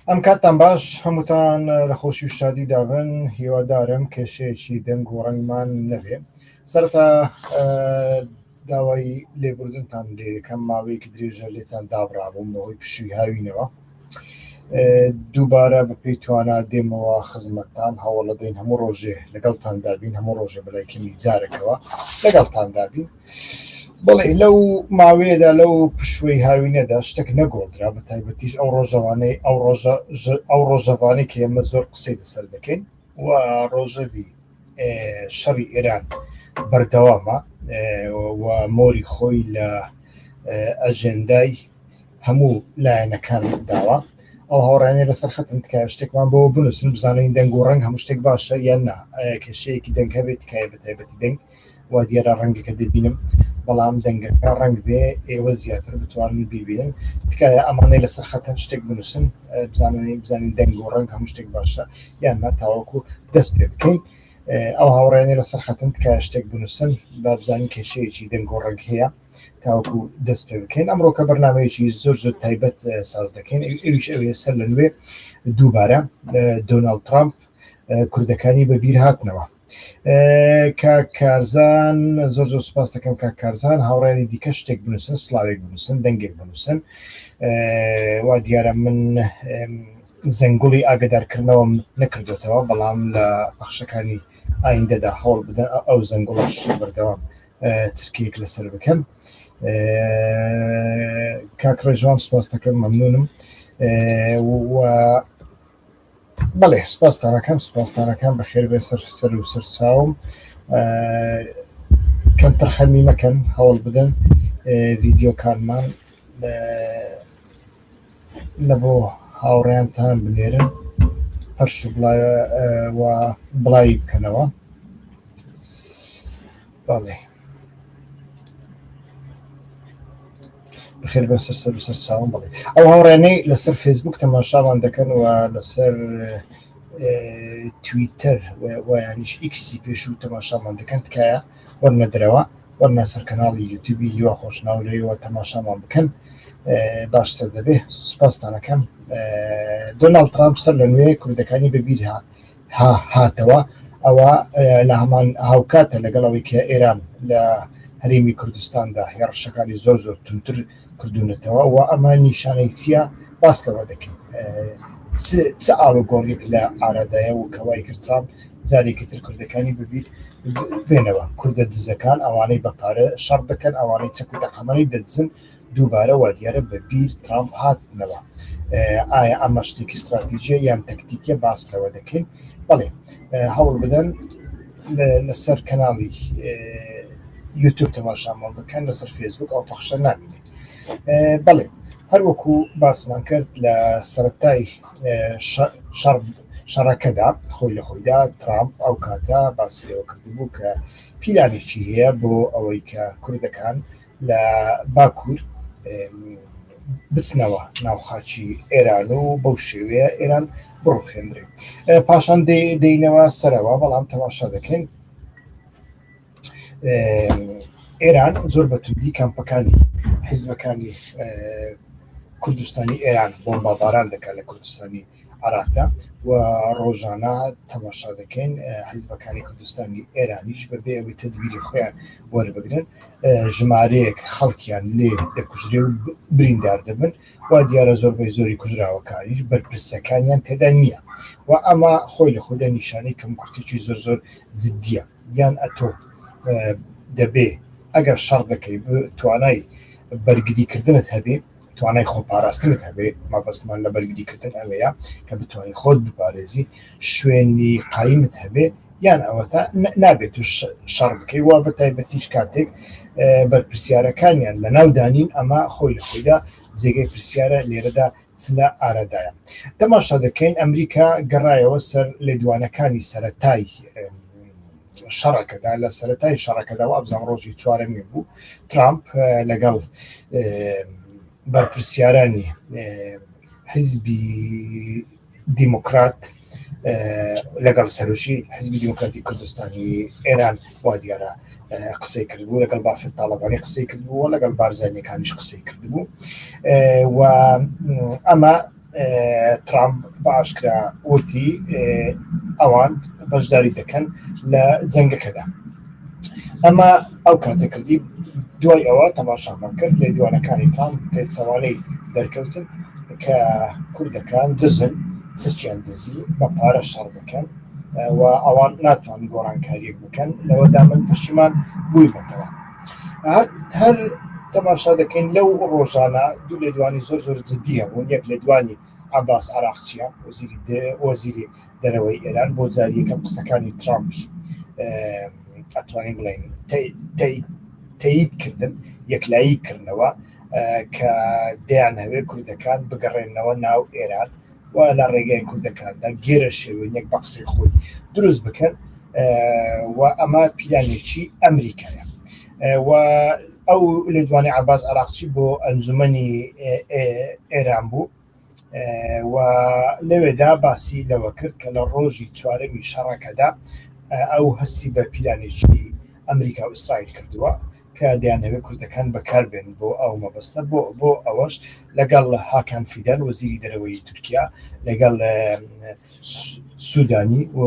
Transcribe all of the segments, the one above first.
ئەم کاتتان باش هەمووتان لە خۆشی و شادی دابن هیوادارم کێشەیەکی دەنگ و ڕەنگمان نەبێ. سەرەتا داوای لێبوردنتان لێ دەکەم ماوەیەکی درێژە لێتان دابڕابووم بەهۆی پشووی هاوینەوە. دووبارە بەپێی توانە دێمەوە خزمەتتان هەوڵ دەین هەموو ڕۆژێ لەگەڵتان دابین هەموو ڕۆژێ بەلایکەمی جارێکەوە لەگەڵتان دابین. بەڵێ لەو ماوەیەدا لەو پشوەی هاوینەدا شتێک نەگۆڵدرا بە تایبەتیش ئەو ڕۆژەوانەی کە ئێمە زۆر قسەی لەسەر دەکەین و ڕۆژەوی شەڕی ئێران بەردەوامە و مۆری خۆی لە ئەژێندای هەموو لایەنەکان داوە. ئەو هاوڕێنێ لەسەر خەتن تکایە شتێکمان بۆ بنووسن بزانین دەنگ و ڕەنگ هەموو شتێک باشە یان نا کێشەیەکی دەنگ هەبێت تکایە بە تایبەتی دەنگ وا دیارە ڕەنگەکە دەبینم بەڵام دەنگەکە ڕەنگ بێ ئێوە زیاتر بتوانن بیبینن تکایە ئەمانەی لەسەر خەتەن شتێک بنووسن بزانین دەنگ و ڕەنگ هەموو شتێک باشە یان نا تاوەکو دەست پێ بکەین. ئەو هاوڕێنێ لەسەر خەتن تکایە شتێک بنووسن با بزانین کێشەیەکی دەنگ و ڕەنگ هەیە تاوەکو دەست پێ بکەین. ئەمڕۆکە بەرنامەیەکی زۆر زۆر تایبەت ساز دەکەین ئەویش ئەوێ سەر لە نوێ دووبارە دۆناڵد ترامپ کوردەکانی بەبیر هاتنەوە. کارزان زۆر زۆر سوپاس دەکەم کارزان هاوڕێنی دیکە شتێک بنووسن سلااوێک بنووسن دەنگێک بنووسن وا دیارە من زەنگوڵی ئاگدارکردنەوە نەکردوێتەوە بەڵام لە بەخشەکانی ئایندەدا هەوڵ بدەن ئەو زەنگوڵش بەردەوام چرکەیەک لەسەر بکەن. کاکڕێژوان سوپاس دەکەم مەمنونم بەڵێ سوپاسدانەکان بەخێر بێ سەر و سەر چاوم کەم تەرخەمی مەکەن هەوڵ بدەن ڤیدیۆکانمان لە بۆ هاوڕێیانتان بنێرن پەرش و بڵاوی بکەنەوە. بەڵێ بخێر بە سەر و سەر چاوم بڵێ ئەو هاوڕێنەی لەسەر فێسبوک تەماشامان دەکەن و لەسەر تویتەر ویانیش ئیکسی پێش و تەماشامان دەکەن تکایە وەرنەدرەوە وەرنە سەر کەناڵی یوتیوبی هیوا خۆشناولەوە تەماشامان بکەن باشتر دەبێ. سوپاسدانەکەم دۆناڵد ترامپ سەر لە نوێ کوردەکانی بەبیر هاتەوە ئەوە لە هەمان هاوکاتە لەگەڵەوەی کە ئێران لە هەرێمی کوردستاندا هێڕشەکانی زۆر زۆر تونتر کردوونەتەوە و ئەمە نیشانەی چییە باس لەوە دەکەین چ ئاڵوگۆڕێک لە ئارادایە و کەوای کرد ترامپ جارێکی تر کوردەکانی ببیر بێنەوە کوردە دزەکان ئەوانەی بەپارە شەڕ دەکەن ئەوانەی چەک و دەقەمەنی دەدزن دووبارە وا دیارە بەبیر ترامپ هاتنەوە. ئایا ئەمە شتێکی استراتیژیە یان تەکتیکیە باس لەوە دەکەین. بەڵێ هەوڵ بدەن لەسەر کەناڵی یوتیوب تەماشامان بکەن لەسەر فێسبوک ئەو پەخشە نامینێ. بەڵێ هەروەکو باسمان کرد لە سەرەتای شەڕەکەدا خۆی لە خۆیدا ترامپ ئەو کاتە باسی لەوە کردبوو کە پیلانێکی هەیە بۆ ئەوەی کە کوردەکان لە باکوور بچنەوە ناوخاچی ئێران و بەو شێوەیە ئێران بڕوخێنرێت. پاشان دێینەوە سەرەوە بەڵام تەماشا دەکەین ئێران زۆر بەتوندی کەمپەکانی حیزبەکانی کوردستانی ئێران بۆمباباران دەکات لە کوردستانی عراقدا و ڕۆژانە تەماشا دەکەین حیزبەکانی کوردستانی ئێرانیش بەبێ ئەوەی تەدبیری خۆیان وەربگرن ژمارەیەک خەڵکیان لێ دەکوژرێ و بریندار دەبن و دیارە زۆربەی زۆری کوژراوەکانیش بەرپرسەکانیان تێدا نییە و ئەمە خۆی لە خۆدا نیشانەی کەمکورتێکی زۆر زۆر جددیە یان ئەتۆ دەبێ ئەگەر شەڕ دەکەی توانای بەرگریکردنت هەبێ توانای خۆپاراستنت هەبێ مەبەستمان لە بەرگریکردن ئەوەیە کە بتوانانی خۆت بپارێزی شوێنی قایمت هەبێ یان ئەوە تا نابێت و شەڕ بکەی وا بە تایبەتیش کاتێک بەرپرسیارەکانیان لە ناودانین ئەمە خۆی لە خۆیدا جێگەی پرسیارە لێرەدا چلە ئارادایە. تەماشا دەکەین ئەمریکا گەڕایەوە سەر لێدوانەکانی سەرەتای شەڕەکەدا لە سەرەتای شەڕەکەداوە ئەبزان ڕۆژی چوارەمی بوو ترامپ لەگەڵ بەرپرسیارانی حیزبی دیموکرات لەگەڵ سەرۆشی حیزبی دیموکراتی کوردستانی ئێران وا دیارە قسەی کردبوو لەگەڵ بافێت تاڵەبانی قسەی کردبووە لەگەڵ بارزانیەکانیش قسەی کردبوو و ئەمە ترامپ باشکرا وتی ئەوان بەشداری دەکەن لە جەنگەکەدا. ئەمە ئەو کاتەکردی دوای ئەوە تەماشامان کرد لە دوانەکانی ترامپ پێچەوانەی دەرکەوتن کە کوردەکان دزن چەکیان دزی بە پارە شەڕ دەکەن و ئەوان ناتوان گۆڕانکاریەک بکەن لەوەدا من پەشیمان بوویمەتەوە. هەر تەماشا دەکەین لەو ڕۆژانە دوو لێدوانی زۆر جددی هەبوون. یەک لێدوانی عەباس عەراقچیە وەزیری دەرەوەی ئێران بۆ جاری یەکەم قسەکانی ترامپی ئەتوانین بڵێن تەییدکردن یەکلاییکردنەوە کە دەیانەوێت کوردەکان بگەڕێنەوە ناو ئێران و لە ڕێگای کوردەکاندا گێرە شێوەیەک بە قسەی خۆی دروست بکەن و ئەمە پیلانێکی ئەمریکایە. و ئەو لێدوانی عەباس عەراقچی بۆ ئەنجومەنی ئێران بوو و لەوێدا باسی لەوە کرد کە لە ڕۆژی چوارەمی شەڕەکەدا ئەو هەستی بە پیلانێکی ئەمریکا و ئیسرائیل کردووە کە دەیانەوێت کوردەکان بەکاربێن بۆ ئەو مەبەستە بۆ ئەوەش لەگەڵ هاکان فیدان وەزیری دەرەوەی تورکیا لەگەڵ سوودانی و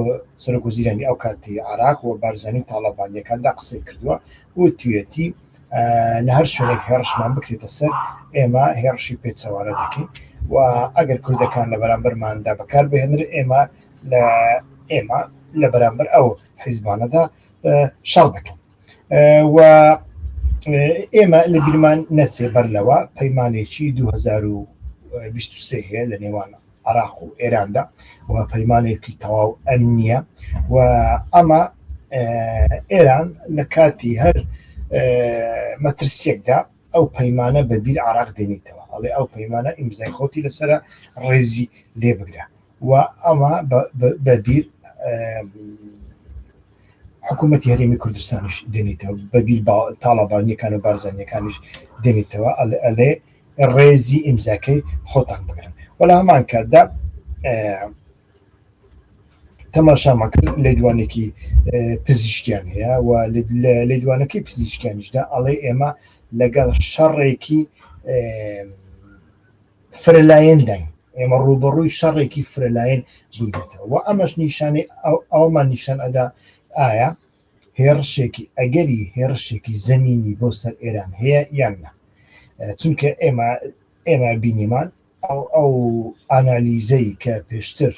سەرۆکوەزیرانی ئەو کاتی عێراق و بارزانی تاڵەبانیەکاندا قسەی کردووە و توێتی لە هەر شوێنێک هێرشمان بکرێتە سەر ئێمە هێرشی پێچەوانە دەکەین و ئەگەر کوردەکان لە بەرامبەرماندا بەکاربهێنر ئێمە لە بەرامبەر ئەو حیزبانەدا شەڕ دەکەن و ئێمە لە بیرمان نەچێ بەرلەوە پەیمانێکی 2023 هەیە لە نێوان عێراق و ئێراندا و پەیمانێکی تەواو ئەمنیە و ئەمە ئێران لە کاتی هەر مەترسیەکدا ئەو پەیمانە بەبیر عێراق دێنیتەوە ئەڵێ ئەو پەیمانە ئیمزای خۆتی لەسرە ڕێزی لێ بگرە و ئەمە بەبیر حکوومەتی هەرێمی کوردستانیش دێنیتەوە بەبیر تاڵەبانیەکان و بارزانیەکانیش دێنیتەوە ئەلێ ڕێزی ئیمزاکەی خۆتان بگرن و لە هەمان کاتدا تەماشامان کرد لێدوانێکی پزیشکیان هەیە و لە لێدوانەکەی پزیشکیانیشدا ئەڵێ ئێمە لەگەڵ شەڕێکی فرەلایەن داین ئێمە ڕوبەڕووی شەڕێکی فرەلایەن بووینەتەوە و ئەمەش نیشانەی ئەومان نیشان ئەدا ئایا هێرشێکی ئەگەری هێرشێکی زەمینی بۆ سەر ئێران هەیە یان نە چونکە ئێمە بینیمان ئەو ئانالیزەی کە پێشتر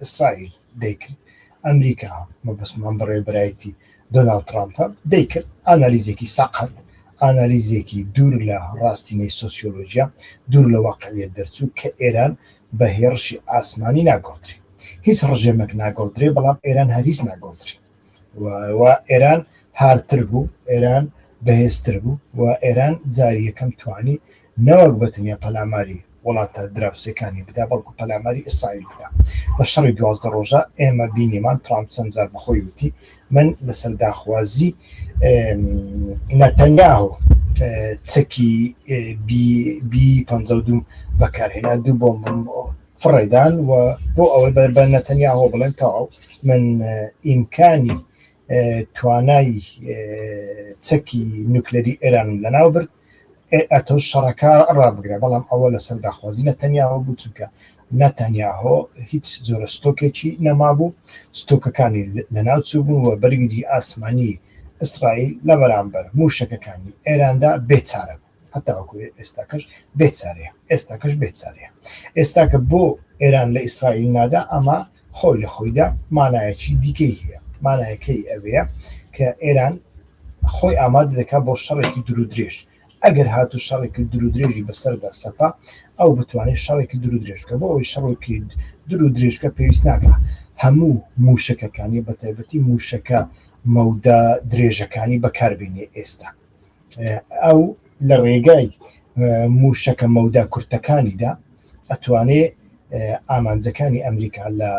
ئیسرائیل دەیکرد ئەمریکا مەبەستمان بەڕێبەرایەتی دۆناڵد ترامپە دەیکرد ئانالیزێکی سەقەت ئانالیزێکی دوور لە ڕاستینەی سۆسیۆلۆژیا دوور لە واقعیەت دەرچوو کە ئێران بە هێرشی ئاسمانی ناگۆڕدرێ هیچ ڕژێمێک ناگۆڕدرێ بەڵام ئێران هەریز ناگۆڕدرێ و ئێران هارتر بوو ئێران بەهێزتر بوو و ئێران جاری یەکەم توانی نەوەک بەتەنیا پەلاماری وڵاتە دراوسەکانی بدا بەڵکو پەلاماری ئیسرائیل بدا بە شەڕی 12 ڕۆژە ئێمە بینیمان ترامپ چەند جار بەخۆی وتی من لەسەر داخوازی نەتەنیاهو چەکی B-52 بەکارهێنا دوو بۆمبم فڕێدان و بۆ ئەوەی بە نەتەنیاهۆ بڵێن تەواو من ئیمکانی توانای چەکی نوکلەری ئێران لەناو برد ئەتۆ شەڕەکە ڕابگرە بەڵام ئەوە لەسەر داخوازی نەتەنیاهۆ بوو چونکە نەتەنیاهۆ هیچ جۆرە ستۆکێکی نەمابوو ستۆکەکانی لەناو چوو بوون و بەرگری ئاسمانی ئیسرائیل لە بەرامبەر موشەکەکانی ئێراندا بێچارە هەتاوەکو ئێستاکەش بێچارەیە ئێستاکەش بێچارەیە ئێستاکە بۆ ئێران لە ئیسرائیل نادا ئەمە خۆی لە خۆیدا مانایەکی دیکەی هەیە مانایەکەی ئەوەیە کە ئێران خۆی ئامادە دەکات بۆ شەڕێکی درودرێژ ئەگەر هاتو شەڕێکی درودرێژی بەسەردا سەپا ئەو بتوانێت شەڕێکی درودرێژکە بۆ ئەوی شەڕێکی درودرێژکە پێویست ناکە هەموو موشەکەکانی بەتایبەتی موشەکە مەودە درێژەکانی بەکاربێنێ ئێستا ئەو لە ڕێگای موشەکە مەودە کورتەکانیدا ئەتوانێت ئامانجەکانی ئەمریکا لە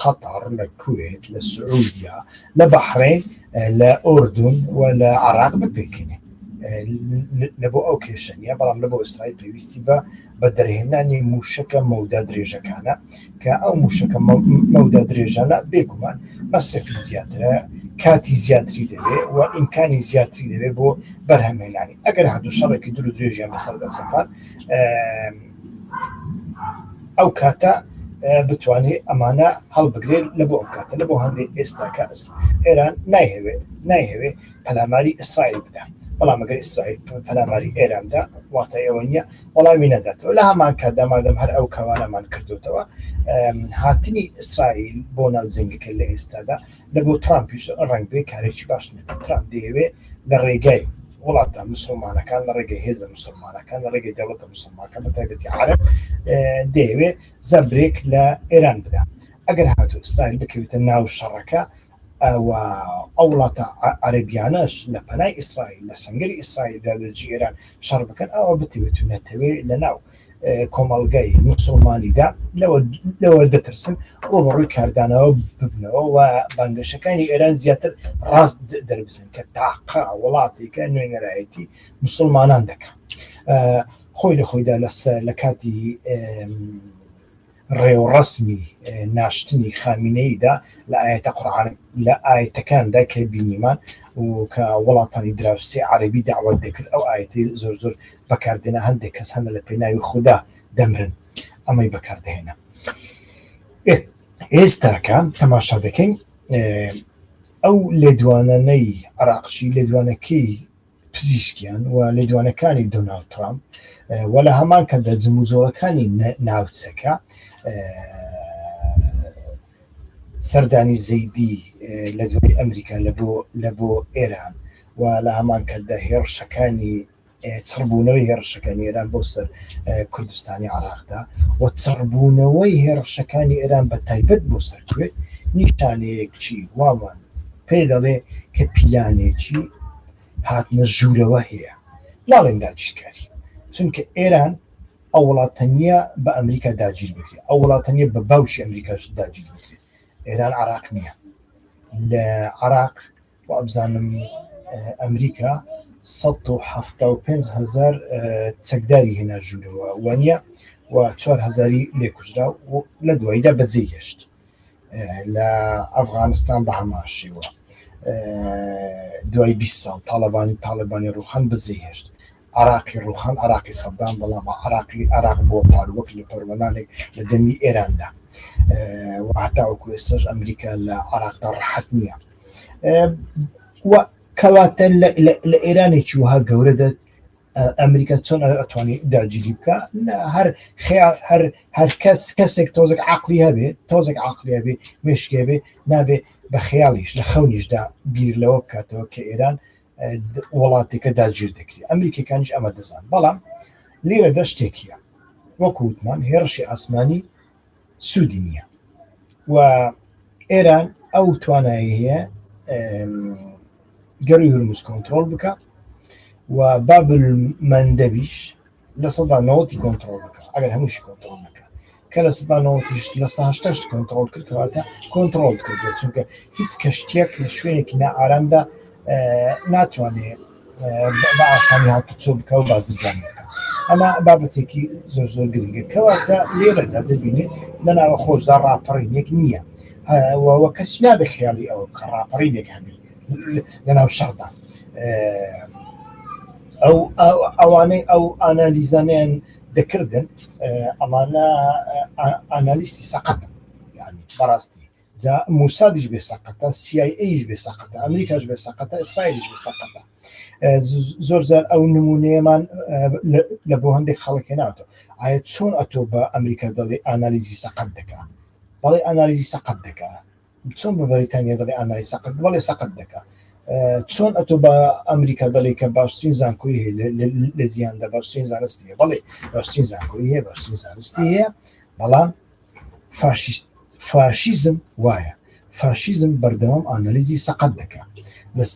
قەتەر لە کوێت لە سعودیا لە بەحرین لە ئۆردون و لە عێراق بپێکێنێ لە بۆ ئەو کێشەنیە بەڵام لە بۆ ئیسرائیل پێویستی بە دەرهێنانی موشەکە مەودە درێژەکانە کە ئەو موشەکە مەودە درێژانە بێگومان مەصرفی زیاترە کاتی زیاتری دەبێت و ئیمکانی زیاتری دەبێت بۆ بەرهەمهێنانی ئەگەر هاتوو شەڕێکی درودرێژیان بەسەردا سەپان ئەو کاتە بتوانێت ئەمانە هەڵبگرێت لە بۆ ئەو کاتە لە بۆ هەندێک ئێستاکە ئێران نایهەوێ پەلاماری ئیسرائیل بدە بەڵام ئەگەر ئیسرائیل پەلاماری ئێراندا واتە ئەوە نییە وەڵامی نەداتەوە لە هەمان کاتدا مادەم هەر ئەو کەوانەمان کردوتەوە هاتنی ئیسرائیل بۆ ناو جەنگەکە لە ئێستادا لە بۆ ترامپیش ڕەنگ بێ کارێکی باش نەبێت ترامپ دەیەوێت لە ڕێگای وڵاتە مسلمانەکان لە ڕێگەی هێزە مسلمانەکان لە ڕێگەی دەوڵەتە مسلمانەکان بە تایبەتی عەرەب دەیەوێت زەبرێک لە ئێران بدە ئەگەر هاتوو ئیسرائیل بکەوێتە ناو شەڕەکە ئەو وڵاتە عەرەبیانەش لە پەنای ئیسرائیل لە سەنگەری ئیسرائیلدا لە جێ ئێران شەڕ بکەن ئەوە بتەوێت و نەتەوێت لە ناو کۆمەڵگەی مسلمانیدا لەوە دەترسن ڕۆبەڕووی کاردانەوە ببنەوە و بانگەشەکانی ئێران زیاتر ڕاست دەربزن کە تاقا وڵاتێکە نوێنەرایەتی مسلمانان دەکات خۆی لە خۆیدا لە کاتی ڕێوڕەسمی ناشتنی خامینەیدا لە ئاەتەکاندا کە بینیمان و کە وڵاتانی دراوسێ عەرەبی داوات دەکرد ئەو ئاەتی زۆر بەکاردێنە هەندێک کەس هەندە لە پێناوی خوددا دەمرن ئەمەی بەکاردەهێنە ئێستاکە تەماشا دەکەین ئەو لێدوانەی عێراقی لێدوانەکەی پزیشکیان و لێدوانەکانی دۆناڵد ترامپ و لە هەمان کەدا جموزۆرەکانی ناوچەکە سەردانی زەیدی لە دوای ئەمریکا لە بۆ ئێران و لە هەمان کەدا هێرشەکانی چڕبوونەوەی هێرشەکانی ئێران بۆ سەر کوردستانی عێراقدا و چڕبوونەوەی هێرشەکانی ئێران بە تایبەت بۆ سەرکوێت نیشانەیەکچی وامان پێ دەڵێ کە پیلانێکی هاتنە ژوورەوە هەیە ناڵێن داگیرکاری چونکە ئێران ئەو وڵاتە نییە بە ئەمریکا داگیر بکرێت ئەو وڵاتە نییە بە باوشی ئەمریکاش داگیر بکرێت ئێران عێراق نییە لە عێراق و ئەبزانم ئەمریکا 175,000 چەکداری هێنا ژوورەوە وانە و 4,000 لێکوژرا و لە دواییدا بەجێ هێشت لە ئەفغانستان بە هەمان شێوە دوای 20 ساڵ تاڵیبانی ڕووخان بەجێ هێشت عراقی ڕووخان عراقی سەدام بەڵام عراق بۆ پاروەک لە پەروەلانێک لە دەمی ئێراندا و هەتا وەکو ئێستاش ئەمریکا لە عراقدا ڕەحەت نییە کەواتە لە ئێرانێکی وها گەورەدە ئەمریکا چۆن ئەتوانێت داگیری بکە هەر کەسێک تۆزێک عەقلی هەبێ مێشکێ بێ نابێ بە خەیاڵیش لە خەونیشدا بیر لەوە بکاتەوە کە ئێران وڵاتێکە داگیر دەکرێت ئەمریکەکانیش ئەمە دەزان بەڵام لێرەدا شتێکیە وەکو وتمان هێرشی ئاسمانی سوودی نییە و ئێران ئەو توانایی هەیە گەڕی هورموز کۆنتڕۆڵ بکە و بابل مەندەبیش لە 90 کۆنتڕۆڵ بکە ئەگەر هەمووشی کۆنتڕۆڵ نەکە کە لە 90 لە 80 کۆنتڕۆڵ کرد کەواتە کۆنتڕۆڵ کردوێت چونکە هیچ کەشتێک لە شوێنێکی نائارامدا ناتوانێت بە ئاسانی هاتوچۆ بکە و بازرگانی بکە ئەمە بابەتێکی زۆر گرنگە کەواتە لێرەدا دەبینێت لە ناوە خۆشدا ڕاپەڕینێک نییە وە کەسی نابێ خیاڵی ئەو کە ڕاپەڕینێک هەبێ لە ناو شەڕدا ئەوانەی ئەو ئانالیزانیان دەکردن ئەمانە ئانالیستی سەقەتن یعنی بەڕاستی جا موسادیش بێ سەقەتە CIAش بێ سەقەتە ئەمریکاش بێ سەقەتە ئیسرائیلیش بێ سەقەتە زۆر جار ئەو نمونەیەمان لە بۆ هەندێک خەڵک هێناوەتەوە ئایا چۆن ئەتۆ بە ئەمریکا دەڵێ ئانالیزی سەقەت دەکا بەڵێ ئانالیزی سەقەت دەکا چۆن بە بەریتانیا دەڵێ ئانالیزی سەقەت بەڵێ سەقەت دەکا چۆن ئەتۆ بە ئەمریکا دەڵێ کە باشترین زانکۆی هەیە لە جیهاندا باشترین زانستی هەیە بەڵێ باشترین زانکۆی هەیە باشترین زانستی هەیە بەڵام فاشیزم وایە فاشیزم بەردەوام ئانالیزی سەقەت دەکا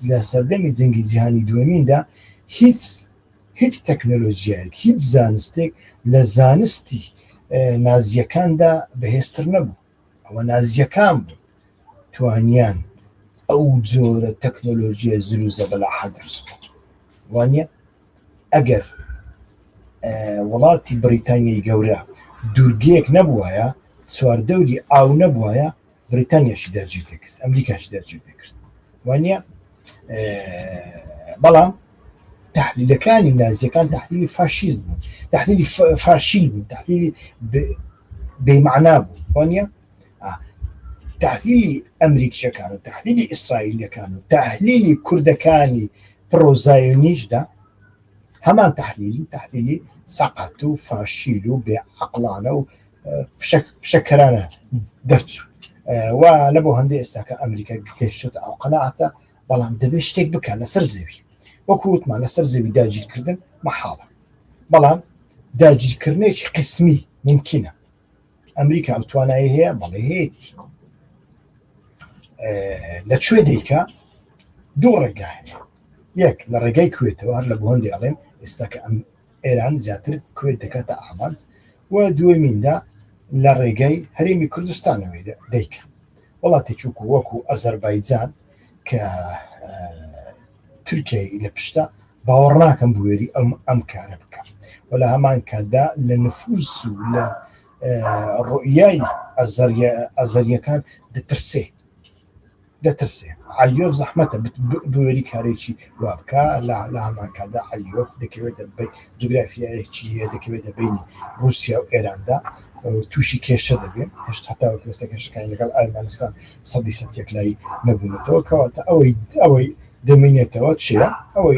لە سەردەمی جەنگی جیهانی دووەمیندا هیچ تەکنۆلۆژیایەک هیچ زانستێک لە زانستی نازیەکاندا بەهێزتر نەبوو ئەوە نازیەکان بوو توانیان ئەو جۆرە تەکنۆلۆژیە زروزە بەلا حەدرس بوو وانە ئەگەر وڵاتی بریتانیای گەورە دوورگەیەک نەبووایە چواردەوری ئاو نەبووایە بریتانیاشی داگیر دەکرد ئەمریکاشی داگیر دەکرد وانە بەڵام تحلیلەکانی نازیەکان تحلیلی فاشیزم بوون تحلیلی فاشیل بوون تحلیلی بمعنى بوانيا تحليل أمريكا كانوا تحليل إسرائيل كانوا تحليل كرد كاني بروزايونيش ده همان تحليلي سقطوا فاشلوا بعقلانه فشكرانا درتو ولبو هندي استاكا أمريكا كشت أو قناعته بلام دبش تيك بك على سرزوي وكوت مع سرزوي داجي كردن محالة بلام داجي كرنيش قسمي ممكنة أمريكا أو تواناي هي بلي هيتي لتشوي ديكا دور رجاهي ياك لرجاي كويت وهر لبو هندي عليهم استاكا إيران زياتر كويت دكاتا أحمد ودوي من دا لرجاي هريمي كردستان ويدا ديكا والله تشوكو وكو أذربيجان ك تركيا إلى بشتا باورناكم بويري أم كاربكا ولا همان كدا لنفوذ ولا الرؤياي أزريا كان دترسي عليوف زحمته بوري كاريشي وابكا لا همان كدا عليوف دكويت بي جغرافيا هي دكويت بين روسيا وإيران دا توشي كيش دبي هش حتى وكستكش كان لقال أرمنستان صدي ستيكلاي نبونتو كواتا أوي دمينيتو شيء أوي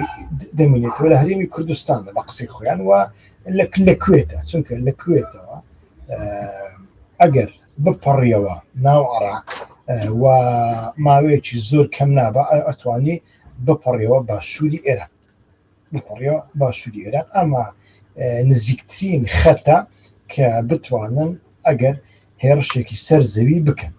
دمينيتو لهريمي كردستان بقصي خويان ولكويتا سنك لكويتا أجر ببريوا نوعرا وما ويتش زور كم نابا أتواني ببريوا باشولي إيران أما نزيكترين خطا كبتوانن أجر هيرشيكي سرزوي بكن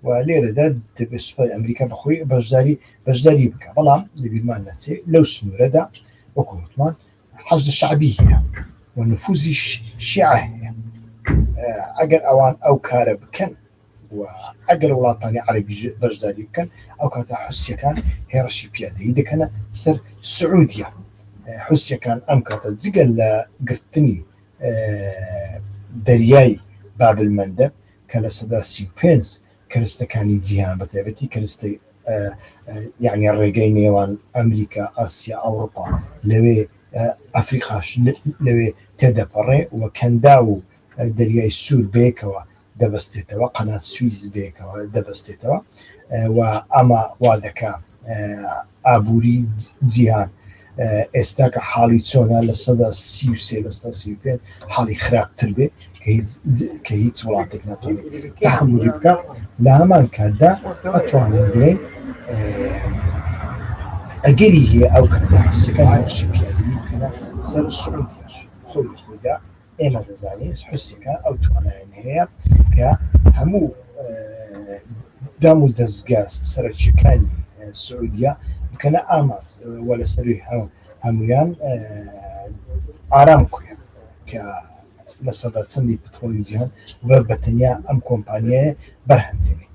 وليرة دا بسبب أمريكا بخوي بجداري بك بلام لبيمان نتي لو سنورة دا وكوتمان حشد الشعبية ونفوذ الشيعة أجر أوان أو كارب كان وأجر ولاطاني عربي بجداري بكن أو كاتا حسيا كان هيرشي بيادي دا كان سر سعودية حسيا كان أمكاتا زيقل قرتني دریای باب المندب كلا سدا سيوبينز كرست كاني جيهان بتابتي كرست يعني الرجال نيوان أمريكا آسيا أوروبا لوي أفريقيا لوي تدبره وكان داو درياي السور بيكوا دبستوا قناة سويس بيكوا دبستوا وأما وادكا أبوري جيهان استاك حالي تسونا لصدا سيوسي لصدا سيوبين حالي خراب تربي كهيت ولاتك نطوني تحمل بك لامان كادا أتواني بلين أجري هي أو كادا حسكان هرشي بيادي كان سر السعودية خوي خودا إما دزاني حسكان أو توانا هي كهمو دامو دزقاس سرشكاني السعودية كان آمات ولا سريه هميان آرامكو ك لصدات سندي بترولي جهان وبتنيا أم كومبانيا برهمتني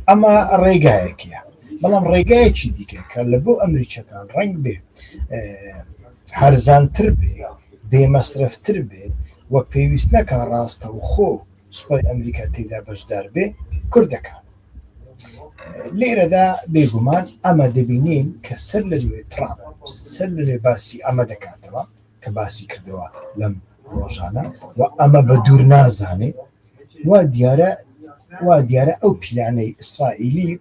أما الرجاء كيا بلام رجاء شديك كلبو أمريكا كان رنج به هرزان تربي بمصرف تربي وبيوسنا كان راسته وخو سباي أمريكا تيلا بجدار به كردكان ليرة دا بيقومان أما دبينين كسر لنوي ترامب سر لنوي باسي أما دكاتوا كباسي كردوا لم روجانا وأما بدور نازاني وديارة أو بلاني إسرائيلي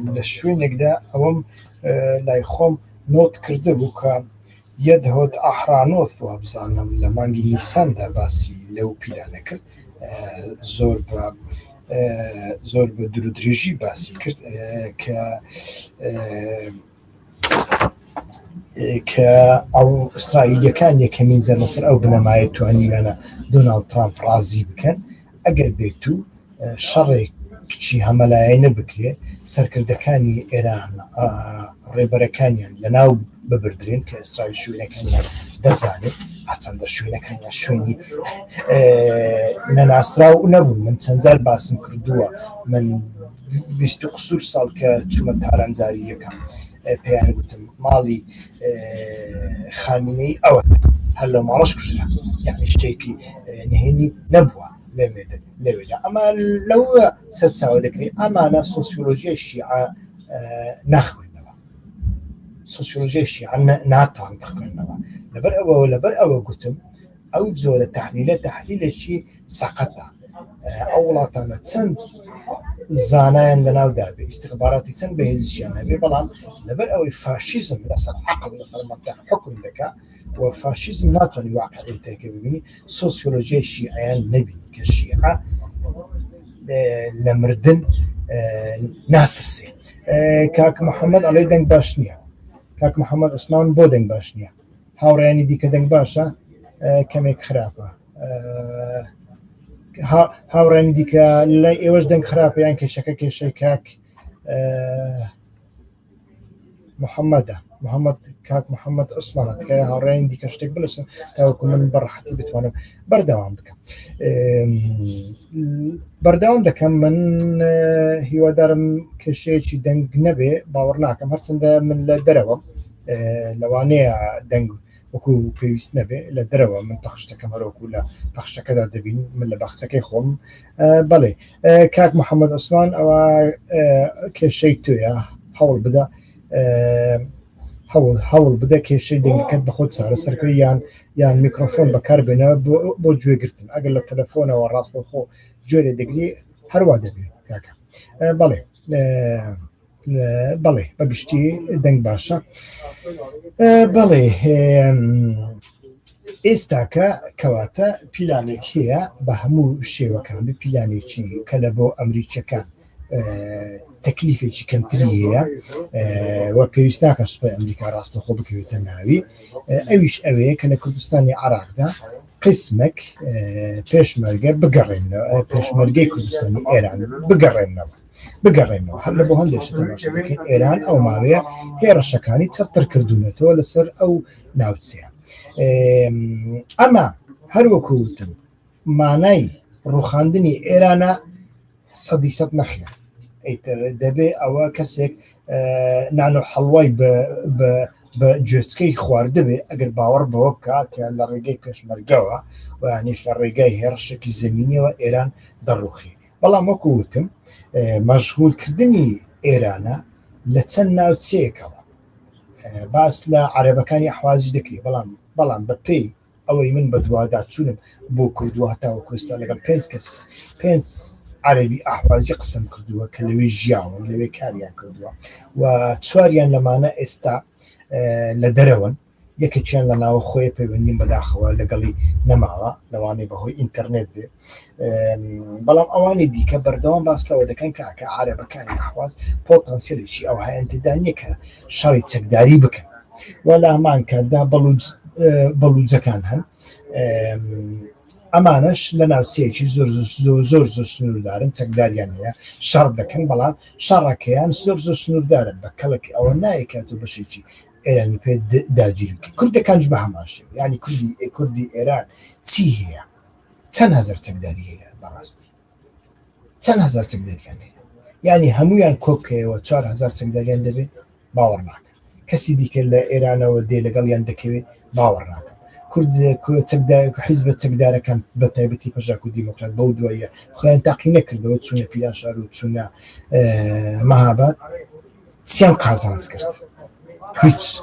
لشوي نقدا أوم لا يخوم نوت كردبو يدهد أحرانوث وابزانم لمانجي نيسان دا باسي لو بلاني كرد زۆر بە درودرێژی باسی کرد کە ئەو ئیسرائیلیەکان یەکەمین زەرمەسەر ئەو بنەمایە توانیویانە دۆناڵد ترامپ ڕازی بکەن ئەگەر بێت و شەڕێکی هەمەلایەنە بکرێ سەرکردەکانی ئێران ڕێبەرەکانیان لەناو ببردرێن کە ئیسرائیل شوێنەکانیان دەزانێت هەرچەندە شوێنەکانیان شوێنی نەناسراو نەبوون من چەندجار باسم کردووە من 20 قسوور ساڵ کە چوومە تارانجاری یەکەم پێیان گوتم ماڵی خامینەی ئەوە هەر لە ماڵەش کوژرا یعنی شتێکی نهێنی نەبووە لەوێدا ئەمە لەوە سەرچاوە دەکرێت ئەمانە سۆسیۆلۆژیای شیعە ناخوێنەوە سوسيولوجي الشيعة ناتوان بخوێنەوە لەبەر ئەوە گوتم ئەو جۆرە تحلیلێکی سەقەتە ئەو وڵاتانە چەند زانایان لەناودا بێ استخباراتی چەند بەهێزیشیان هەبێ بەڵام لەبەر ئەوەی فاشیزم لەسەر عەقڵ لەسەر مەنتەق حکم دەکا و فاشیزم ناتوانانی واقعیەتێکە ببینی سۆسیۆلۆژیای شیعەیان نەبینی کە شیعە لە مردن ناترسێ کاک محەممەد ئەڵێ دەنگ باش نییە کاک محەممەد عوسمان بۆ دەنگ باش نییە هاوڕێنی دیکە دەنگ باشە کەمێک خراپە هاوڕێنی دیکە لای ئێوەش دەنگ خراپە یان کێشەکە کێشەی کاک محەممەدە محەممەد کاک محەممەد عوسمانە تکایە هاوڕێنی دیکە شتێک بنووسن تاوەکو من بەڕەحەتی بتوانم بەردەوام بکەم بەردەوام دەکەم من هیوادارم کێشەیەکی دەنگ نەبێ باوەڕ ناکەم هەرچەندە من لە دەرەوەم لەوانەیە دەنگ وەکو پێویست نەبێ لە دەرەوە من پەخشتەکەم هەرۆکو لە پەخشەکەدا دەبین من لە بەخچەکەی خۆم بەڵێ کاک محەممەد عوسمان ئەوە کێشەی توێە هەوڵ بدە هەوڵ بدە کێشەی دەنگەکەت بە خۆت چارە سەرکەوی یان میکرۆفۆن بەکاربێنەوە بۆ گوێگرتن ئەگەر لە تەلەفۆنەوە ڕاستەوخۆ گوێ دەگری هەروە دەبێت کاکە بەڵێ بەڵێ بەگشتی دەنگ باشە بەڵێ ئێستاکە کەواتە پیلانێک هەیە بە هەموو شێوەکان پیلانێکی کە لە بۆ ئەمریکیەکان تەکلیفێکی کەمتری هەیە وە پێویست ناکە سوپای ئەمریکا ڕاستەخۆ بکەوێتە ناوی ئەویش ئەوەیە کە لە کوردستانی عێراقدا قسمێک پێشمەرگە بگەڕێنەوە پێشمەرگەی کوردستانی ئێران بگەڕێنەوە هەر لە بۆ هەندێک تەماشا دەکەین ئێران ئەو ماوەیە هێرشەکانی چەتر کردوونەتەوە لەسەر ئەو ناوچەیە ئەمە هەروەکو وتم مانای ڕوخاندنی ئێرانە 100% نەخێن ئەیتر دەبێ ئەوە کەسێک نان و حەڵوای بە گوێچکەی خواردبێ ئەگەر باوەڕ بەوە بکە کە لە ڕێگەی پێشمەرگەوە و یانیش لە ڕێگای هێرشێکی زەمینیەوە ئێران دەڕوخی بەڵام وەکو وتم مەشغولکردنی ئێرانە لە چەند ناوچەیەکەوە باس لە عەرەبەکانی ئەحوازی دەکرێت بەڵام بە پێی ئەوەی من بە دوادا چوونم بۆ کردووە هەتاوە کوێستا لەگەڵ 5 عەرەبی ئەحوازی قسم کردووە کە لەوێ ژیاون لەوێ کاریان کردووە و چواریان لەمانە ئێستا لە دەرەوەن یەکێکیان لە ناوە خۆی پەیوەندیم بەداخەوە لەگەڵی نەماوە لەوانەیە بەهۆی ئینتەرنێت بێ بەڵام ئەوانەی دیکە بەردەوام باسلەوە دەکەن کە عەرەبەکانی ئەحواز پۆتەنسیێکی ئەو هەیەتدا نییە کە شەڕی چەکداری بکەن و لە هەمان کاتدا بەڵوجەکان هەن ئەمانش لە ناوچەیەکی زۆر سنووردارن چەکداریان هەیە شەڕ دەکەن بەڵام شەڕەکەیان زۆر سنووردارە بە کەڵکی ئەوە نایکات و بەشێکی ئێرانی پێ داگیر بکە کوردەکانش بە هەماشێ ینی کوردی ئێران چی هەیە چەند هەزار چەکداری هەیە بەڕاستی چەند هەزار چەکداریان هەیە ینی هەمویان کۆبکەوە 4000 چەکداریان دەبێت باوەڕ ناکەن کەسی دیکە لە ئێرانەوە دێ لەگەڵیان دەکەوێت باوەڕ ناکەن حیزبە چەکدارەکان بە تایبەتی پەژاک و دیموکرات بەو دوایە خۆیان تاقی نەکردەوە چوونە پیرانشار و چوونە مەهاباد چیان قازانج کرد هیچ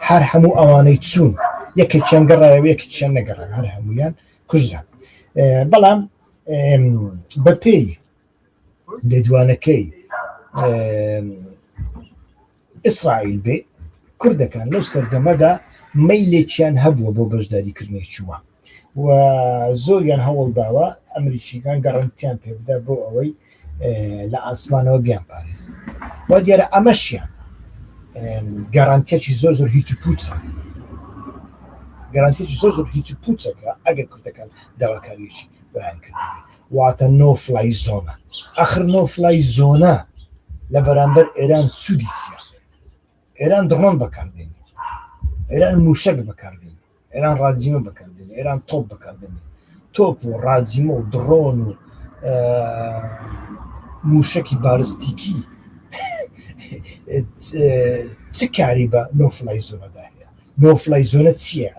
هەر هەموو ئەوانەی چوون یەکێکیان گەڕایەوە یەکێکیان نەگەڕان هەر هەمویان کوژران بەڵام بە پێی لێدوانەکەی ئیسرائیل بێ کوردەکان لەو سەردەمەدا مەیلێکیان هەبووە بۆ بەشداریکردنێکی وە و زۆریان هەوڵداوە ئەمریکیەکان گەڕانتیان پێ بدە بۆ ئەوەی لە ئاسمانەوە بیان پارێز و دیارە ئەمەشیان گەرانتیەکی زۆر هیچ پوچە گەرانتیەکی زۆر هیچ پوچەکە ئەگەر کوردەکان داواکاریەکی بەیان کردبێ واتە نۆفلای زۆنە ئەخر نۆفلای زۆنە لە بەرامبەر ئێران سوودیسیە ئێران دڕۆن بەکاردێنێ ئێران موشک بەکاردێنێ ئێران ڕاجیمە بەکاردێنێ ئێران تۆپ بەکاردێنێ تۆپ و ڕاجیمە و دڕۆن و موشکی بارستیکی چ کاری بە نۆفلای زۆنەدا هەیە نۆفلای زۆنە چییە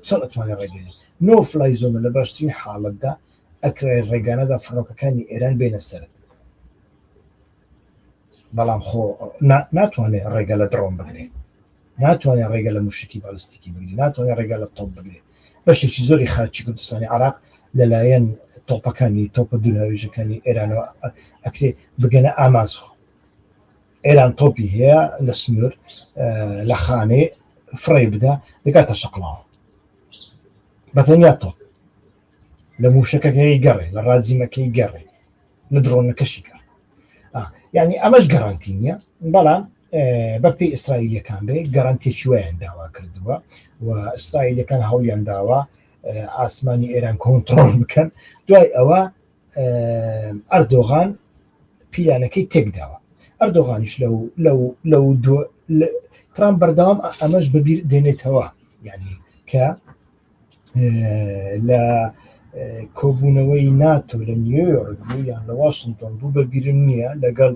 چۆن ئەتوانێت ڕێگەێنێ نۆفلای زۆنە لە باشترین حاڵەتدا ئەکرای ڕێگانەدا فڕۆکەکانی ئێران بێنە سەرت بەڵام خۆ ناتوانێت ڕێگە لە دڕۆن بگرێت ناتوانێت ڕێگە لە موشکی بالیستیکی بگری، ناتوانێت ڕێگە لە تۆپ بگرێت. بەشێکی زۆری خاچی کوردستانی عێراق لەلایەن تۆپەکانی تۆپە دوورهاوێژەکانی ئێرانەوە ئەکرێ بگەنە ئامازخۆ. ئێران تۆپی هەیە لە سنوور لە خانێ فڕێ بدە دەگاتە شەقڵاوە بەتەنیا تۆپ لە موشەکەی گەڕێ لە ڕاجیمەکەی گەڕێ لە درۆنەکەشی کە یعنی ئەمەش گەڕانتی نییە، بەڵام بەپێی ئیسرائیلەکان بێ گەڕانتێکی وایان داوا کردووە و ئیسرائیلەکان هەوڵیان داوە ئاسمانی ئێران کۆنتڕۆڵ بکەن. دوای ئەوە ئەردۆغان پیلانەکەی تێکداوە. ئەردۆغانیش لەو ترامپ بەردەوام ئەمەش بەبیر دێنێتەوە، یعنی کە لە کۆبوونەوەی ناتۆ لە نیویۆرک بوو یان لە واشنگتن بوو بەبیرم نییە لەگەڵ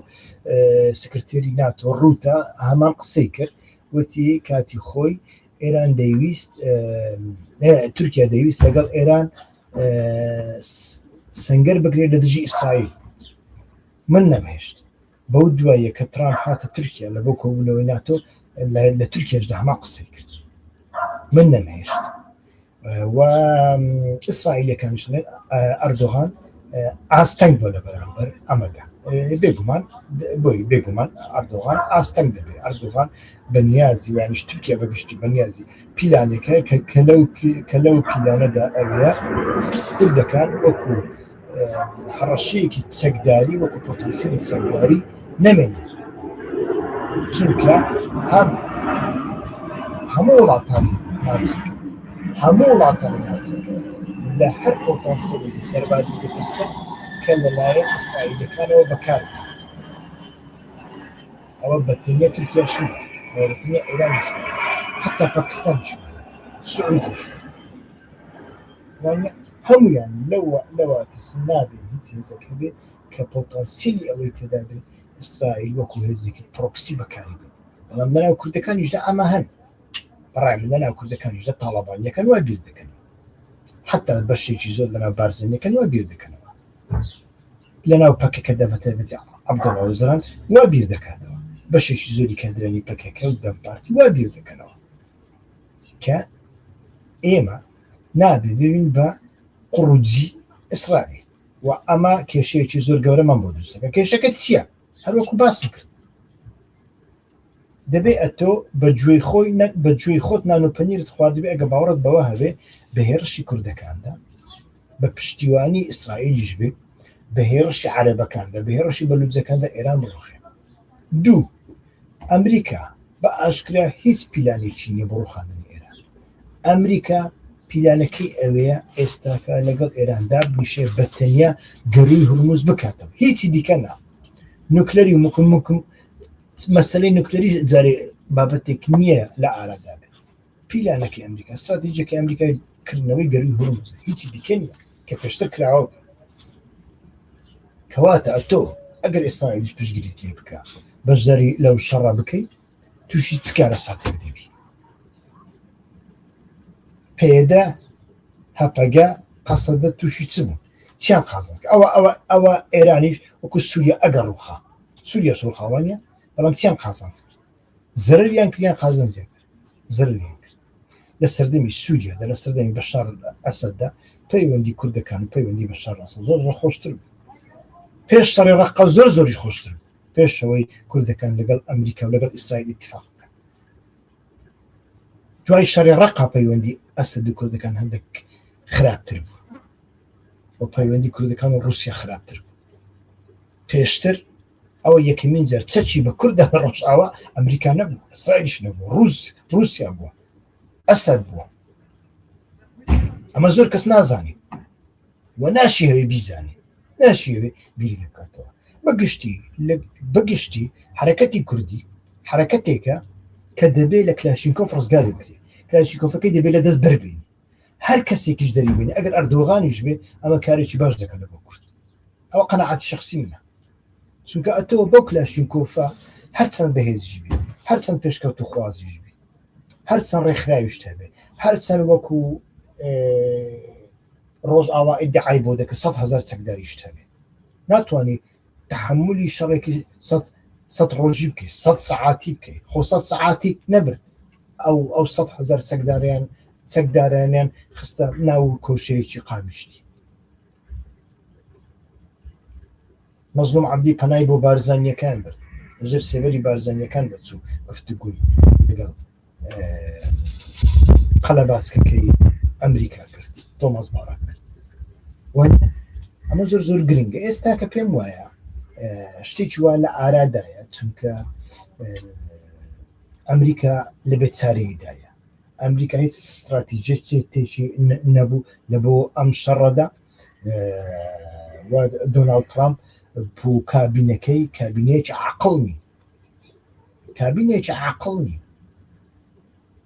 سکرتێری ناتۆ ڕووتە هەمان قسەی کرد، وتی کاتی خۆی ئێران دەیویست تورکیا دەیویست لەگەڵ ئێران سەنگەر بگرێت لە دژی ئیسرائیل. من نەمهێشت بەو دوایە کە ترامپ هاتە تورکیا لە بۆ کۆبوونەوەی ناتۆ لە تورکیاشدا هەما قسەی کرد، من نەمهێشت و ئیسرائیلەکانش ئەردۆغان ئاستەنگ بۆ لە بەرامبەر ئەمەدا بێگومان بۆی بێگومان ئەردۆغان ئاستەنگ دەبێت. ئەردۆغان بەنیازی وانیش تورکیا بەگشتی بەنیازی پیلانێکە کە لەو پیلانەدا ئەوەیە کوردەکان وەکو هەڕەشەیەکی چەکداری وەکو پۆتانسیێلی چەکداری نەمێنێت، چونکە هەموو وڵاتانی ناوچەکە هەموو وڵاتانی ناوچەکە لە هەر پۆتانسیێلێکی سەربازی دەترسە کە لەلایەن ئیسرائیلەکانەوە بەکاربێت. ئەوە بەتەنیا تورکیاش نیە، ئەوە بەتەنیا ئێرانیش نیە، حتا پاکستانیش نیە، سعودیش نیە، هەمویان لەواتەس نابێت هیچ هێزەکە بێت کە پۆتانسیێلی ئەوەی تێدا بێت ئیسرائیل وەکو هێزێکی پرۆکسی بەکاری بێت. بەڵام لەناو کوردەکانیشدا ئەمە هەن، بەڕای من لەناو کوردەکانیشدا تاڵەبانیەکان وای بیر دەکەن، حتا بەشێکی زۆر لەناو بارزانیەکان وای بیر دەکەنەوە، لەناو پەکەکەدا بەتایبەتی عەبدوڵڵا ئۆزەران وای بیر دەکاتەوە، بەشێکی زۆری کادرانی پەکەکە و دەمپارتی وای بیر دەکەنەوە کە ئێمە نابێ ببین بە قڕوجی ئیسرائیل و ئەمە کێشەیەکی زۆر گەورەمان بۆ دروستەکە. کێشەکە چییە؟ هەروەکو باسم کرد، دەبێ ئەتۆ بەگوێی خۆت نانۆپەنیرت خواردبێ ئەگە باوەڕت بەوە هەبێ بە هێرشی کوردەکاندا بە پشتیوانی ئیسرائیلیش بێ، بە هێرشی عەرەبەکاندا بە هێرشی بەلوجەکاندا ئێران بڕوخێ. دوو، ئەمریکا بە ئاشکرا هیچ پیلانێکی نییە بۆ ڕووخاندنی ئێران. ئەمریکا پیلانەکەی ئەوەیە ئێستاکە لەگەڵ ئێراندا بنیشێ بەتەنیا گەروی هورموز بکاتەوە، هیچی دیکە نا. نوکلەری مکم مەسەلەی نوکلەری جارێ بابەتێک نییە لە ئارادا بێت. پیلانەکەی ئەمریکا استراتیژیەکەی ئەمریکای کردنەوەی گەروی هورموز هیچی دیکە نییە کە پێشتر کراوە. کەواتە ئەتۆ ئەگەر ئێستایش پشتگیریت لێ بکە بەشداری لەو شەڕە بکەیت تووشی چکارە ساتێک دەبی پێدە هەپەگە قەسەدە تووشی چ بوون چیان قازانست ئەوە ئێرانیش وەکو سووریا ئەگەر ڕووخا سووریاش ڕووخاوانە بەڵام چیان قازانست زەرریان کردیان قازان زیاد زەرریان کرد لە سەردەمی سووریا لە سەردەمی بەشار ئەسەددا پەیوەندی کوردەکان و پەیوەندی بەشار ئەسەد زۆر زۆر خۆشتر بوو. پێش سەری ڕەقە زۆری خۆشتر بوو پێشەوەی کوردەکان لەگەڵ ئەمریکا و لەگەڵ ئیسرائیل اتفاق بکەن. دوای شەڕی ڕەقا پەیوەندی ئەسەد و کوردەکان هەندێک خراپتر بوو و پەیوەندی کوردەکان و رووسیا خراپتر بوو. پێشتر ئەوە یەکەمین جار چەکی بە کوردە ڕۆژاوە ئەمریکا نەبوو، ئیسرائیلیش نەبوو، رووسیا بووە، ئەسەد بووە. ئەمە زۆر کەس نازانی و ناشیەوێ بیزانێ، ناشیەوێ بیری لێ بکاتەوە. بەگشتی حرەکەتی کوردی حرەکەتێکە کە دەبێت لە کلاشینکۆف ڕزگاری بکرێ، کلاشینکۆفەکەی دەبێت لە دەست دەربێنی، هەر کەسێکیش دەریبێنی. ئەگەر ئەردۆغانیش بێ ئەمە کارێکی باش دەکەن بۆ کورد. ئەوە قەناعەتی شەخسی منە، چونکە ئەتەوە بۆ کلاشینکۆفە هەرچەند بەهێزیش بێ، هەرچەند پێشکەوت و خوازیش بێ، هەرچەند ڕێکخراویش هەبێ، هەرچەند وەکو ڕۆژئاوا ئیدعای بۆ دەکە 100,000 چەکداریش هەبێ، ناتوانێ تحملی شەڕێکی 100 ڕۆژی بکەیت، 100 سەعاتی بکەیت. خۆ 100 سەعاتی نەبرد ئەو 100,000 چەکدارانیان خستە ناو کۆشەیەکی قامیشتی. مەزلوم عەبدی پەنای بۆ بارزانیەکان برد، لەژێر سێڤەری بارزانیەکان دەچوو گفتوگوی لەگەڵ قەلەباسکەکەی ئەمریکا کرد، تۆماس بارак کرد. ئەمە زۆر گرنگە. ئێستا کە پێم وایە شتێکی وا لە ئارادایە، چونکە ئەمریکا لە بێچارەیەدایە. ئەمریکا هیچ استراتیژیەکێکی نەبوو لە بۆ ئەم شەڕەدا. دۆناڵد ترامپ بۆ کابینەکەی کابینەیەکی عاقڵنی، کابینەیەکی عاقڵنی،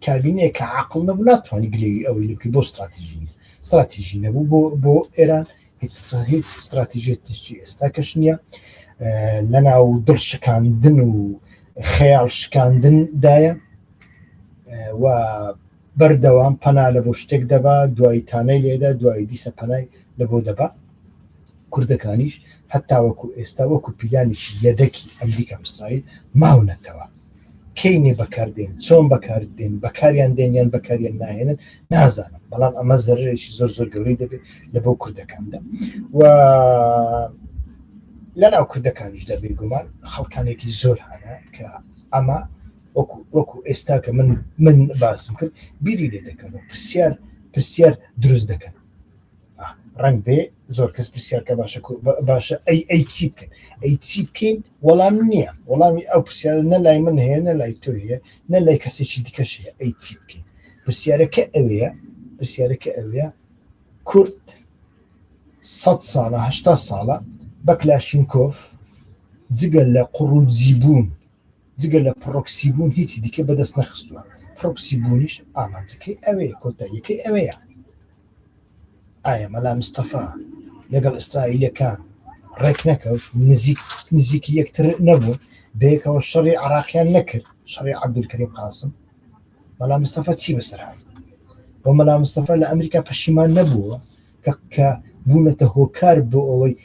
کابینەیە کە عاقڵ نەبوو ناتوانانی گلەی ئەوەی لەکەی بۆ استراتیژی نەبوو بۆ ئێران هیچ استراتیژێتێکی ئێستا کەش نییە. لەناو دڵ شکاندن و خەیاڵ شکاندندایە و بەردەوام پەنا لە بۆ شتێک دەبا، دوای تانەی لێدا، دوای دیسە پەنای لە بۆ دەبا. کوردەکانیش هەتا وەکو ئێستا وەکو پیلانێکی یەدەکی ئەمریکا ئیسرائیل ماونەتەوە. کەینێ بەکاردێن، چۆن بەکاردێن، بەکاریان دێنیان بەکاریان ناهێنن نازانم، بەڵام ئەمە زەرێکی زۆر گەورەی دەبێت لە بۆ کوردەکاندا. و لەناو کوردەکانیشدا بێگومان خەڵکانێکی زۆر هەیە کە ئەمە وەکو ئێستا کە من باسم کرد بیری لێ دەکەن و پرسیار دروست دەکەن. ڕەنگ بێ زۆر کەس پرسیارکە باشە ئەی چی بکەین وەڵام نییە، وەڵامی ئەو پرسیارە نە لای من هەیە، نە لای تۆ هەیە، نە لای کەسێکی دیکەش هەیە. ئەی چی بکەین؟ پرسیارەکە ئەوەیە کورد 100 ساڵە 80 ساڵە بە کلاشینکۆف جگە لە قوڕوجی بوون، جگە لە پرۆکسی بوون هیچی دیکە بەدەست نەخستووە. پرۆکسی بوونیش ئامانجەکەی ئەوەیە، کۆتاییەکەی ئەوەیە. ئایا مەلا مستەفا لەگەڵ ئیسرائیلەکان ڕێک نەکەوت، نزیکی یەکتر نەبوون، بەیەکەوە شەڕی عێراقیان نەکرد، شەڕی عەبدولکەریم قاسم. مەلا مستەفا چی بەسەرهات؟ بۆ مەلا مستەفا لە ئەمریکا پەشیمان نەبووە کە بوونەتە هۆکار بۆ ئەوەی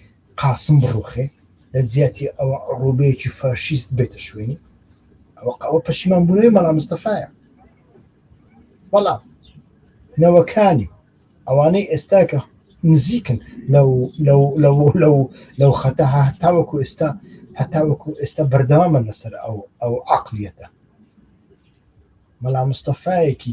قاسم بڕوخێ، لە زیاتی ئەوە ڕووبەیەکی فاشیست بێتە شوێنی. ئەوە پەشیمان بوونەوەی مەلا مستەفایە. بەڵام نەوەکانی ئەوانەی ئێستا کە نزیکن لەو خەتە هەتاوەکو ئێستا بەردەوامە لەسەر ئەو عەقلیەتە. مەلا مستەفایەکی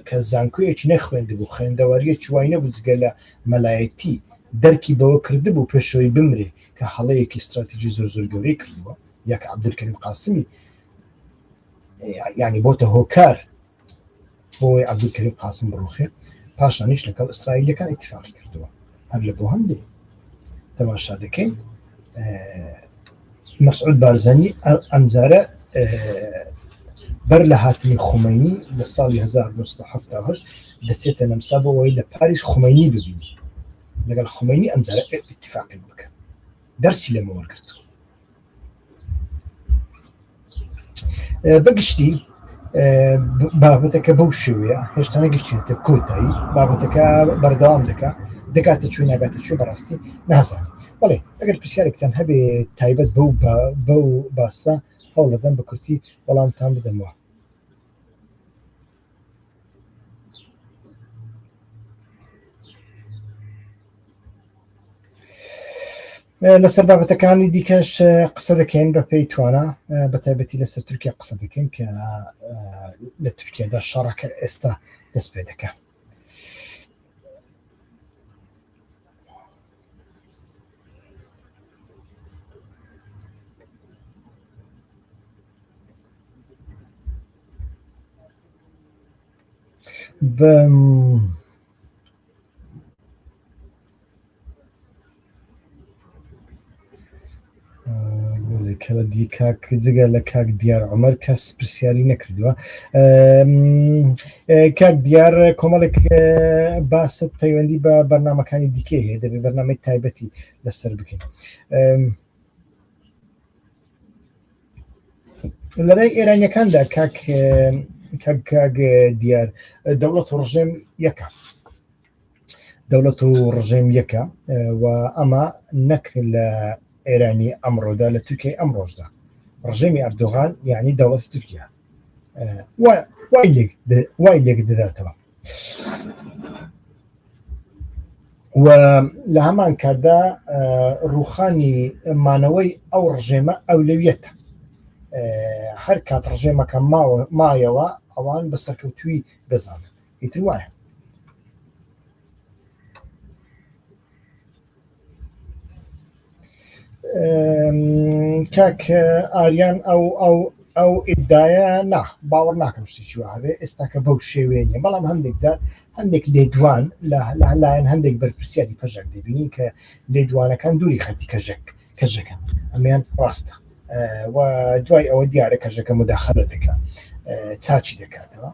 کە زانکۆیەکی نەخوێندبوو، خوێندەوەریەکی وای نەبوو جگە لە مەلایەتی دەرکی بەوە کردبوو پێشەوەی بمرێ کە هەڵەیەکی استراتیژی زۆر گەورەی کردووە، یەک عەبدولکەریم قاسمی یعنی بۆتە هۆکار بۆی عەبدولکەریم قاسم بڕوخێ. پاشانیش لەگەڵ ئیسرائیلەکان ئیتفاقی کردووە. هەر لە بۆ هەندێ تەماشا دەکەین مەسعود بارزانی ئەمجارە بەر لە هاتنی خومەینی لە ساڵی 1970 دەچێتە نەمسا بۆەوەی لە پاریس خومەینی ببینی، لەگەڵ خومەینی ئەمجارە ئیتفاقی بکە. دەرسی لەمە وەرگرتووە. بەگشتی بابەتەکە بەو شێوەیە هێشتا نەگەیشتێتە کۆتایی، بابەتەکە بەردەوام دەکاتە کوێ ناگاتە کوێ بەڕاستی نازانێت. بەڵێ ئەگەر پرسیارێکتان هەبێ تایبەت بەو باسە هەوڵ دەدەم بە کورتی وەڵامتان بدەمەوە. لەسەر بابەتەکانی دیکەش قسە دەکەین بە پێی توانە، بە تایبەتی لەسەر تورکیا قسە دەکەین کە لە تورکیادا شەڕەکە ئێستا دەست پێ دەکە. کەلە دی کاک جگە لە کاک دیار عومەر کەس پرسیاری نەکردووە. کاک دیار کۆمەڵێک باست پەیوەندی بە بەرنامەکانی دیکە هەیە، دەبێت بەرنامەی تایبەتی لەسەر بکەین. لەرای ئێرانیەکاندا کاک دیار دەوڵەت و ڕژێم یەکە، دەوڵەت و ڕژێم یەکە و ئەمە نەک لە ئێرانی ئەمڕۆدا، لە تورکیای ئەمڕۆژدا ڕژێمی ئەردۆغان یعنی دەوڵەتی تورکیا وای لێک دەداتەوە و لە هەمان کاتدا ڕوخانی مانەوەی ئەو ڕژێمە ئەولەویەتە هەر کات ڕژێمەکە مایەوە ئەوان بە سەرکەوتووی دەزانن ئیتر وایە کاک ئاریان ئەو ئیددایە باوەڕ ناکەم شتێکی وا هەبێ ئێستاکە بەو شێوەیە نیە بەڵام هەندێک جار هەندێک لێدوان لەلایەن هەندێک بەرپرسیاری پەژەک دەبینین کە لێدوانەکان دووری خەتی کەژەکەن ئەمیان ڕاستە و دوای ئەوە دیارە کەژەکە مداخەلە دەکات چاچی دەکاتەوە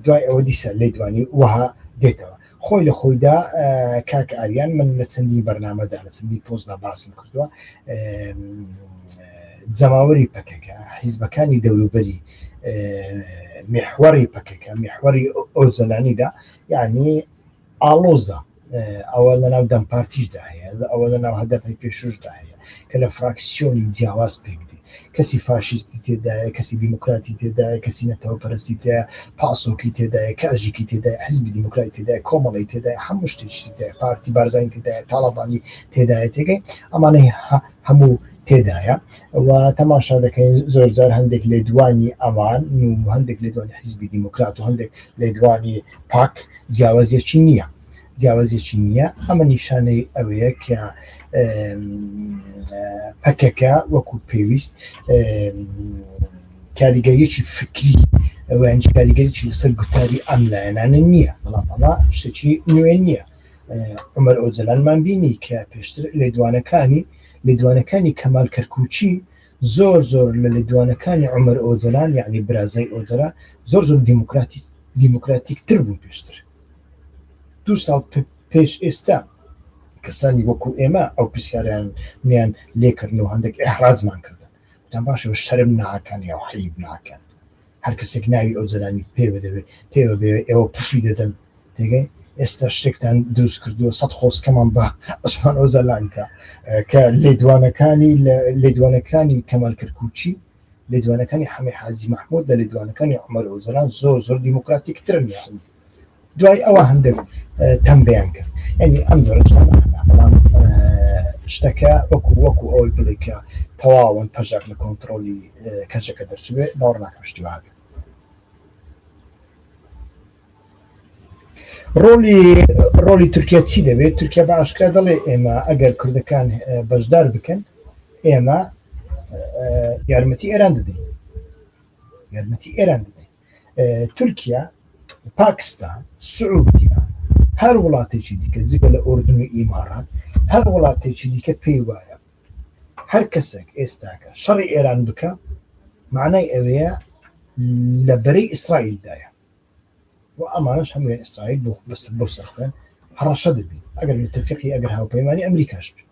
دوای ئەوە دیسە لێدوانی وەها دێتەوە خۆی لە خۆیدا کاک ئاریان من لە چەندی بەرنامەدا لە چەندی پۆزدا باسم کردووە جەماوەری پەکەکە حیزبەکانی دەوروبەری میحوەری پەکەکە میحوەری ئۆزەلانیدا یعنی ئاڵۆزە ئەوە لەناو دەمپارتیشدا هەیە ئەوە لەناو هەدەفی پێشوشدا هەیە کە لە فراکسیۆنی جیاواز پێکدی کەسی فاشیستی تێدایە کەسی دیموکراتی تێدایە کەسی نەتەوەپەرستی تێدایە پاسۆکی تێدایە کاژێکی تێدایە حزبی دیموکراتی تێدایە کۆمەڵی تێدایە هەموو شتێکی تێدایە پارتی بارزانی تێدایە تاڵەبانی تێدایە تێگەی ئەمانەی هەموو تێدایە و تەماشا دەکەین زۆرجار هەندێک لێدوانی ئەمان و هەندێک لێدوانی حزبی دیموکرات و هەندێک لێدوانی پاک جیاوازیەکی نییە جیاوازیەکی نییە ئەمە نیشانەی ئەوەیە کە پەکەکە وەکو پێویست کاریگەریەکی فکری ئەویان کاریگەریی لەسەر گوتاری ئەم لایەنانە نییە بەڵام ئەمە شتێکی نوێ نییە عومەر ئۆجەلانمان بینی کە پێشتر لێدوانەکانی کەمال کەرکوچی زۆر لە لێدوانەکانی عومەر ئۆجەلان یعنی برازای ئۆجەلان زۆر دیموکراتیک تر بوون پێشتر 2 ساڵ پێش ئێستا کەسانی وەکو ئێمە ئەو پرسیاریان نیان لێکردن و هەندێک ئەحراجمان کردن وتان باشەوە شەرم ناکەن یا حیب ناکەن هەر کەسێک ناوی ئۆجەلانی پێوە بێ ئێوە پفی دەدەن تێگەی ئێستا شتێکتان دروست کردووە 100 خۆسکەمان بە عوسمان ئۆجەلانکە کە لێدوانەکانی کەمال کەرکوچی لێدوانەکانی حەمێ حاجی مەحموود لە لێدوانەکانی عومەر ئۆجەلان زۆر دیموکراتیکترن یعنی دوای ئەوە هەندێک تەمبیان کرد یعنی ئەم جۆرە بەڵام شتەکە وەکو ئەوەی بڵێ کە تەواوەن پەژاک لە کۆنتڕۆلی کەژەکە دەرچوێ باوەڕ ناکەم شتی وا هەبێ ڕۆلی تورکیا چی دەبێت تورکیا بە ئاشکرا دەڵێ ئێمە ئەگەر کوردەکان بەشدار بکەن ئێمە یارمەتی ئێران دەدەین تورکیا پاکستان سعودیا هەر وڵاتێکی دیکە جگە لە ئوردن و ئیمارات هەر وڵاتێکی دیکە پێی وایە هەر کەسێک ئێستاکە شەڕی ئێران بکە معنای ئەوەیە لە بەرەی ئیسرائیلدایە و ئەمانش هەموویان ئیسرائیل بۆ سەرخوێن هەڕەشە دەبین ئەگەر متفقی ئەگەر هاوپەیمانی ئەمریکاش بێت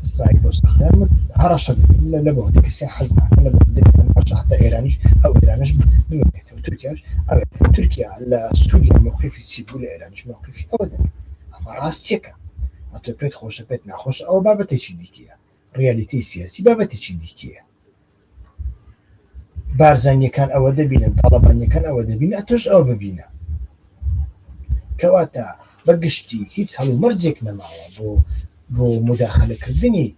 ئیسرائیل بۆ سەرخوێن هەڕەشە دەبین لە بۆ کەسی حەز ناکەن حتى ئێرانیش ئەو ئێرانش بمێنێتەوە تورکیاش تورکیا لە سووریا موقفی چی بوو لە ئێرانیش موقفی ئەوە دەبێت ئەمە ڕاستیەکە ئەتۆ پێت خۆشە پێت ناخۆش ئەوە بابەتێکی دیکەیە ڕیالیتی سیاسی بابەتێکی دیکەیە بارزانیەکان ئەوە دەبینن تاڵەبانیەکان ئەوە دەبینە ئەتۆش ئەوە ببینە کەواتە بەگشتی هیچ هەڵو مەرجێک نەماوە بۆ مداخەلەکردنی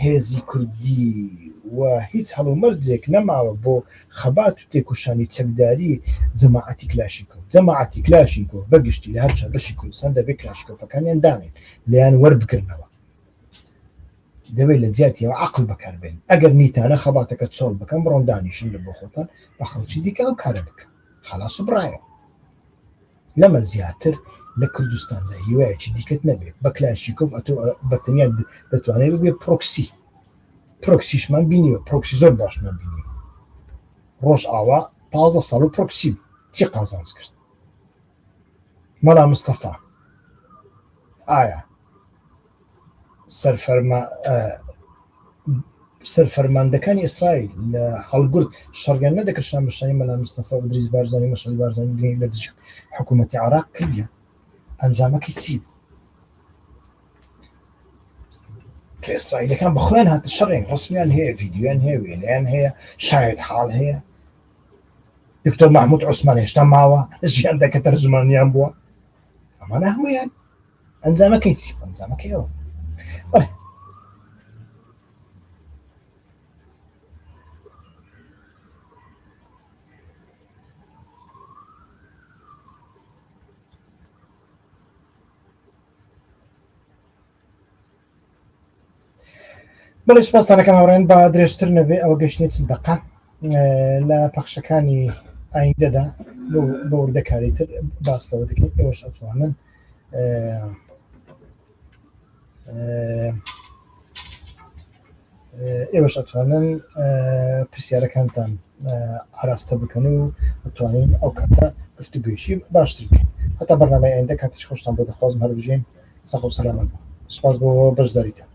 هێزی کوردی و هیچ هەڵو مەرجێک نەماوە بۆ خەبات و تێکوشانی چەکداری جەماعەتی کلاشینکۆڤ بەگشتی لە هەرچە بەشی کوردستان دەبێت کلاشکۆفەکانیان دانێن لەیان وەربگرنەوە دەبێت لە جیاتیەوە عەقڵ بەکاربێن ئەگەر نیتانە خەباتەکە چۆڵ بکەن بڕۆن دانیشن لە بۆ خۆتان بە خەڵکی دیکە ئەو کارە بکە خەلاص و بڕایە لەمە زیاتر لە کوردستاندا هیوایەکی دیکەت نەبێت بە کلاشیکۆڤ ئەتۆ بەتەنیا دەتوانێت ببێت پرۆکسیشمان بینیوە پرۆکسی زۆر باشمان بینی ڕۆژ ئاوا 15 ساڵ و پرۆکسی چی قازانج کرد مەلا مستەفا ئایا سەرفەرماندەکانی ئیسرائیل لە هەڵگورد شەڕیان نەدەکردشان بەشانی مەلا مستەفا و دریس بارزانی مەسعود بارزانی بینی لە دژی حکوومەتی عێراق کردیان ئەنجامەکەی چی بوو کە ئیسرائیلەکان بەخۆیان هاتە شەڕێن ڕسمیان هەیە ڤیددیویان هەیە وێنەیان هەیە شاید حاڵ هەیە دکتۆر محمود عوسمان هێشتا ماوە ژیاندا کە تەرجمانیان بووە ئەمانە هەموویان ئەنجامەکەی چی ئەنجامەکەیەوە بەڵێ بەڵێ سوپاسدانەکەم هاوڕێن بە درێژتر نەبێ ئەوە گەشتنی چل دەقا لە پەخشەکانی ئایندەدا بە وردەکاریتر باستەوە دەکەین ئێوەش ئەتوانن پرسیارەکانتان ئاراستە بکەن و ئەتوانین ئەو کاتە گفتوگویشی باشتر بکەین هەتا بەرنامەی ئایندە کاتیش خۆشتان بۆ دەخوازم هەر بژین سەخۆ سەلامەت سوپاس بۆ بەشداریتان